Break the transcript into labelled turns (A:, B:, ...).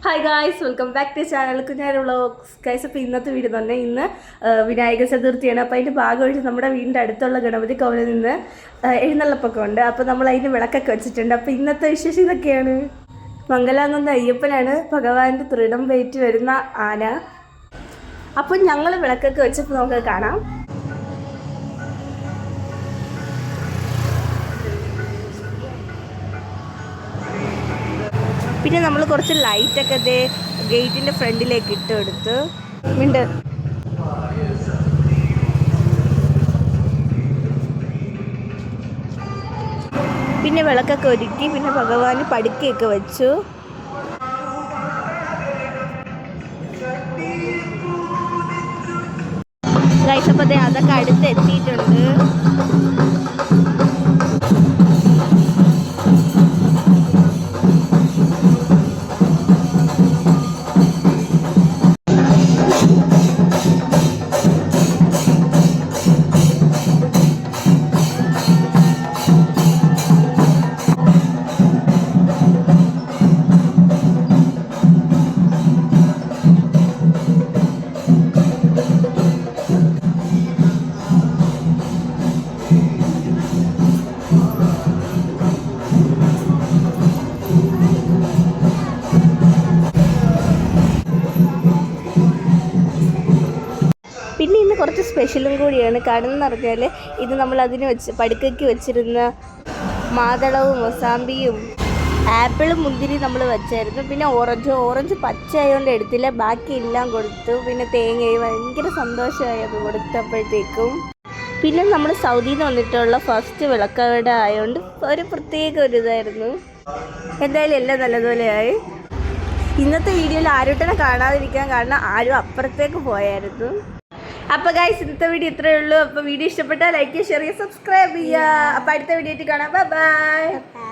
A: Hi guys, welcome back to channel Kunjara vlogs. Guys, അപ്പോൾ ഇന്നത്തെ video തന്നെ ഇന്ന് വിനായക ചതുർത്ഥിയാണ്. അപ്പോൾ അതിൻ്റെ ഭാഗമായിട്ട് നമ്മുടെ വീടിൻ്റെ അടുത്തുള്ള ഗണപതി കോവിലിൽ നിന്ന് എഴുന്നള്ളപ്പൊക്കെ ഉണ്ട്. അപ്പോൾ നമ്മൾ അതിന് വിളക്കൊക്കെ വെച്ചിട്ടുണ്ട്. അപ്പോൾ ഇന്നത്തെ വിശേഷം ഇതൊക്കെയാണ്. മംഗലാംകുന്ന് അയ്യപ്പനാണ് ഭഗവാന്റെ തൃടം പേറ്റ് വരുന്ന ആന. അപ്പോൾ ഞങ്ങൾ വിളക്കൊക്കെ വെച്ചപ്പോൾ നമുക്ക് കാണാം. പിന്നെ നമ്മൾ കുറച്ച് ലൈറ്റൊക്കെ ഗേറ്റിൻ്റെ ഫ്രണ്ടിലേക്ക് ഇട്ട് കൊടുത്ത് ഉണ്ട്. പിന്നെ വിളക്കൊക്കെ ഒരുക്കി പിന്നെ ഭഗവാന് പടുക്കയൊക്കെ വെച്ചു. ഗൈസപ്പത്തെ അതൊക്കെ അടുത്ത് എത്തിയിട്ടുണ്ട്. പിന്നെ ഇന്ന് കുറച്ച് സ്പെഷ്യലും കൂടിയാണ്. കാരണം എന്ന് പറഞ്ഞാൽ ഇത് നമ്മൾ അതിന് പടുക്കയ്ക്ക് വെച്ചിരുന്ന മാതളവും മൊസാമ്പിയും ആപ്പിളും മുന്തിരി നമ്മൾ വെച്ചായിരുന്നു. പിന്നെ ഓറഞ്ച് പച്ച ആയതുകൊണ്ട് എടുത്തില്ല, ബാക്കി എല്ലാം കൊടുത്തു. പിന്നെ തേങ്ങയും ഭയങ്കര സന്തോഷമായി അത് കൊടുത്തപ്പോഴത്തേക്കും. പിന്നെ നമ്മൾ സൗദിയിൽ നിന്ന് വന്നിട്ടുള്ള ഫസ്റ്റ് വിളക്കവിടെ ആയതുകൊണ്ട് ഒരു പ്രത്യേക ഒരു ഇതായിരുന്നു. എന്തായാലും എല്ലാം നല്ലതുപോലെയായി. ഇന്നത്തെ വീഡിയോയിൽ ആരുട്ടനെ കാണാതിരിക്കാൻ കാരണം ആരും അപ്പുറത്തേക്ക് പോയായിരുന്നു. അപ്പോൾ ഗൈസ്, ഇന്നത്തെ വീഡിയോ ഇത്രയേ ഉള്ളൂ. അപ്പോൾ വീഡിയോ ഇഷ്ടപ്പെട്ടാൽ ലൈക്ക് ചെയ്യുക, ഷെയർ ചെയ്യുക, സബ്സ്ക്രൈബ് ചെയ്യുക. അപ്പോൾ അടുത്ത വീഡിയോ ആയിട്ട് കാണാം. Bye bye.